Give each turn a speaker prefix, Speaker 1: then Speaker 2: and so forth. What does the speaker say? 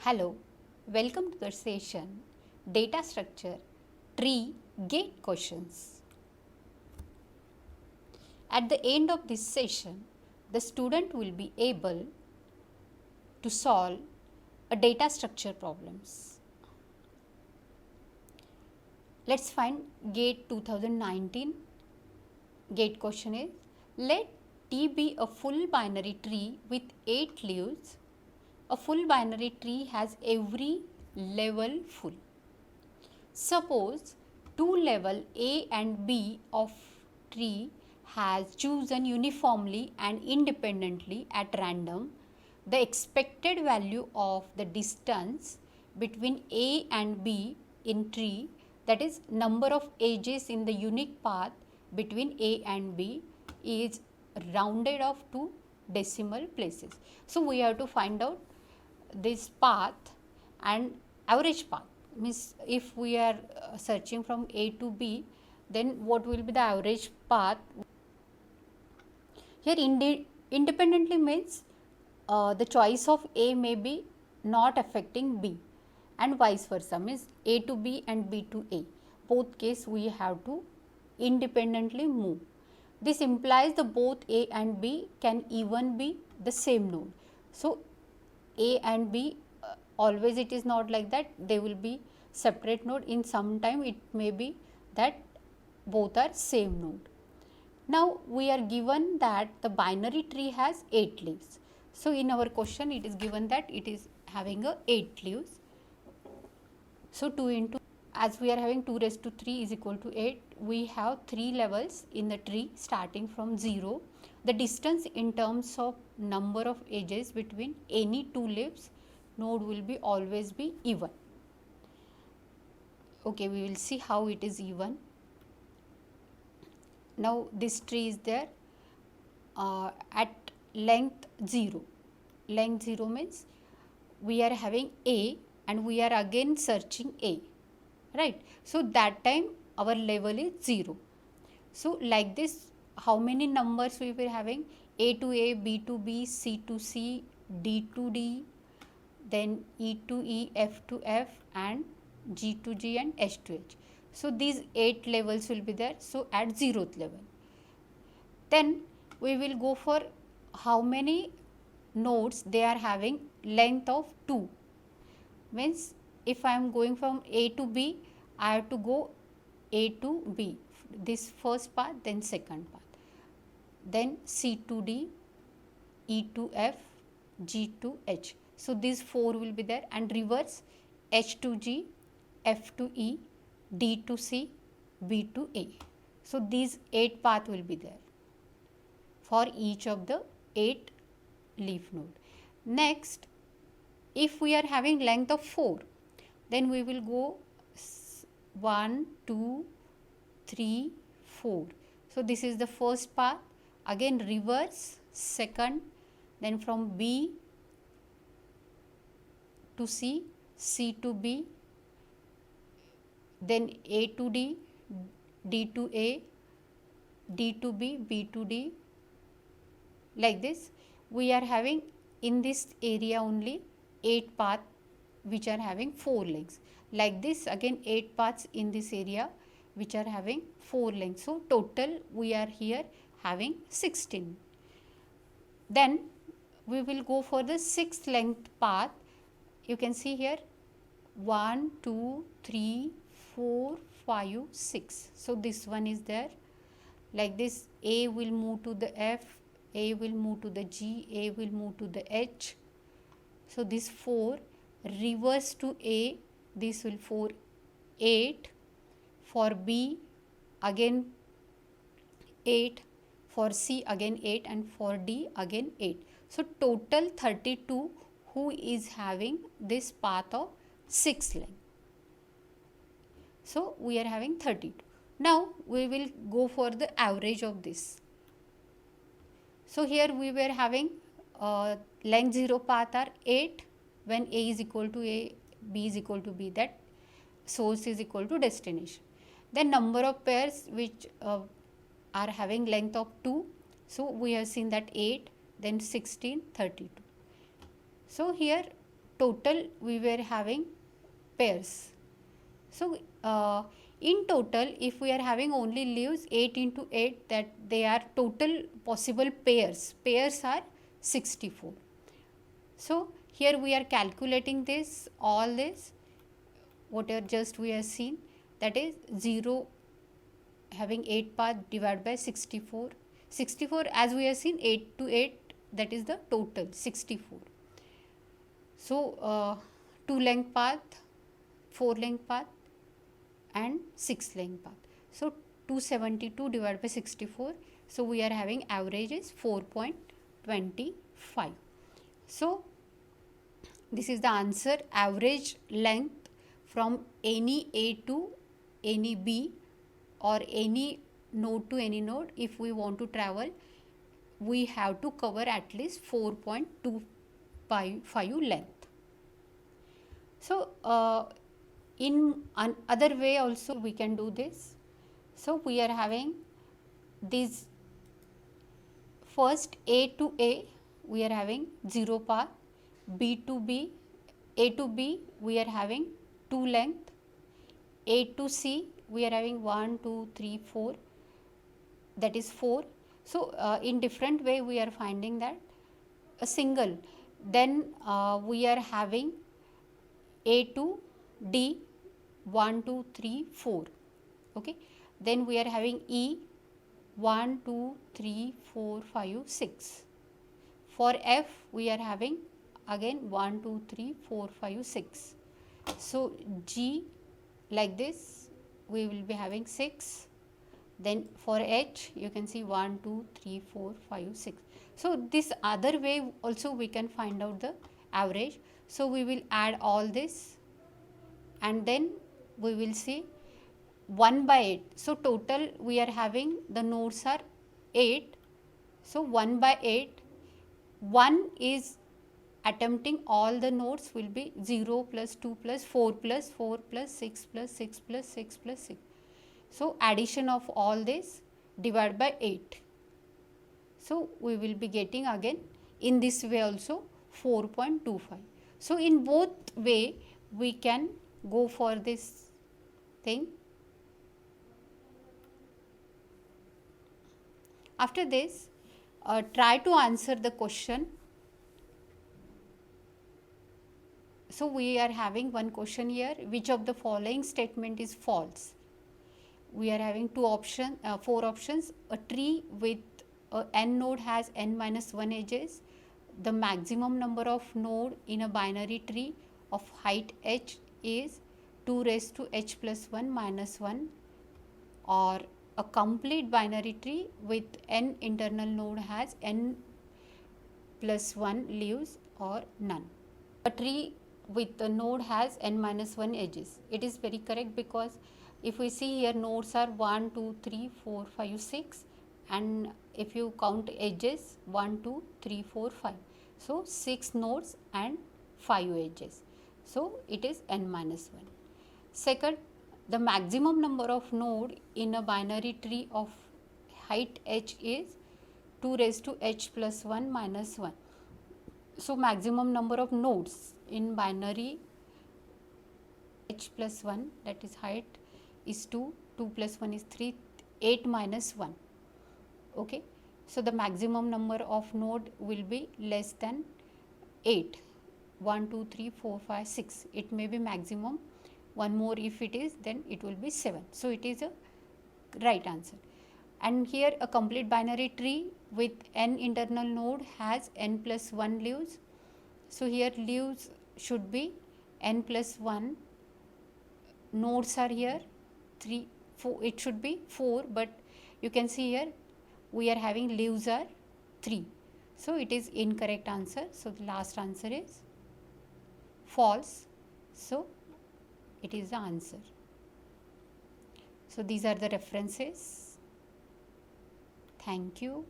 Speaker 1: Hello, welcome to the session Data Structure Tree Gate Questions. At the end of this session, the student will be able to solve a data structure problems. Let's find GATE 2019. GATE question is, let T be a full binary tree with 8 leaves. A full binary tree has every level full. Suppose two level A and B of tree has chosen uniformly and independently at random the expected value of the distance between A and B in tree, that is number of edges in the unique path between A and B, is rounded off to decimal places. So we have to find out this path and average path. Means if we are searching from A to B, then what will be the average path? Here independently means the choice of A may be not affecting B, and vice versa, means A to B and B to A. Both case we have to independently move. This implies the both A and B can even be the same node. So A and B, always it is not like that, they will be separate node. In some time it may be that both are same node. Now we are given that the binary tree has 8 leaves. So in our question it is given that it is having a 8 leaves. So 2 into, as we are having 2 raised to 3 is equal to 8, we have 3 levels in the tree starting from 0. The distance in terms of number of edges between any 2 leaves node will be always be even. Okay, we will see how it is even. Now this tree is there at length 0. Length 0 means we are having A and we are again searching A, right? So that time our level is 0. So like this, how many numbers we were having? A to A, B to B, C to C, D to D, then E to E, F to F, and G to G and H to H. So these 8 levels will be there. So at 0th level, then we will go for how many nodes they are having length of 2. Means if I am going from A to B, I have to go A to B, this first path, then second path, then C to D, E to F, G to H. So these 4 will be there, and reverse H to G, F to E, D to C, B to A. So these 8 path will be there for each of the 8 leaf node. Next, if we are having length of 4, then we will go 1, 2, 3, 4. So this is the first path. Again reverse second, then from B to C, C to B, then A to D, D to A, D to B, B to D. Like this, we are having in this area only 8 paths which are having 4 lengths. Like this, again 8 paths in this area which are having 4 lengths. So total we are here having 16. Then we will go for the 6th length path. You can see here 1, 2, 3, 4, 5, 6. So this one is there. Like this, A will move to the F, A will move to the G, A will move to the H. So this 4, reverse to A, this will 4, 8. For B again 8, for C again 8, and for D again 8. So total 32 who is having this path of 6 length. So we are having 32. Now we will go for the average of this. So here we were having length 0 path are 8 when A is equal to A, B is equal to B, that source is equal to destination. Then number of pairs which are having length of 2. So we have seen that 8, then 16, 32. So here total we were having pairs. So in total, if we are having only leaves 8 into 8, that they are total possible pairs. Pairs are 64. So here we are calculating this, all this, whatever just we have seen, that is 0 having 8 path divided by 64. 64 as we have seen 8 to 8, that is the total 64. So 2 length path, 4 length path and 6 length path. So 272 divided by 64. So we are having average is 4.25. So this is the answer. Average length from any A to any B or any node to any node, if we want to travel, we have to cover at least 4.25 length. So in another way also we can do this. So we are having this first A to A, we are having 0 path, B to B, A to B we are having 2 length, A to C we are having 1, 2, 3, 4, that is 4. So in different way we are finding that a single. Then we are having A to D 1, 2, 3, 4. Okay. Then we are having E 1, 2, 3, 4, 5, 6. For F we are having again 1, 2, 3, 4, 5, 6. So G like this we will be having 6. Then for H you can see 1, 2, 3, 4, 5, 6. So this other way also we can find out the average. So we will add all this and then we will see 1 by 8. So total we are having the nodes are 8. So 1 by 8, 1 is attempting all the nodes will be 0 plus 2 plus 4 plus 4 plus 6 plus 6 plus 6 plus 6. So addition of all this divided by 8. So we will be getting again in this way also 4.25. So in both way we can go for this thing. After this, try to answer the question. So we are having one question here. Which of the following statement is false? We are having four options. A tree with n node has n minus 1 edges. The maximum number of node in a binary tree of height h is 2 raised to h plus 1 minus 1. Or a complete binary tree with n internal node has n plus 1 leaves or none. A tree with the node has n minus 1 edges. It is very correct because if we see here nodes are 1, 2, 3, 4, 5, 6 and if you count edges 1, 2, 3, 4, 5. So 6 nodes and 5 edges. So it is n minus 1. Second, the maximum number of node in a binary tree of height h is 2 raised to h plus 1 minus 1. So maximum number of nodes in binary h plus 1, that is height is 2, 2 plus 1 is 3, 8 minus 1. Okay. So the maximum number of node will be less than 8. 1, 2, 3, 4, 5, 6. It may be maximum. One more if it is, then it will be 7. So it is a right answer. And here a complete binary tree with n internal node has n plus 1 leaves. So here leaves should be n plus 1. Nodes are here 3, 4. It should be 4, but you can see here we are having leaves are 3. So it is incorrect answer. So the last answer is false. So it is the answer. So these are the references. Thank you.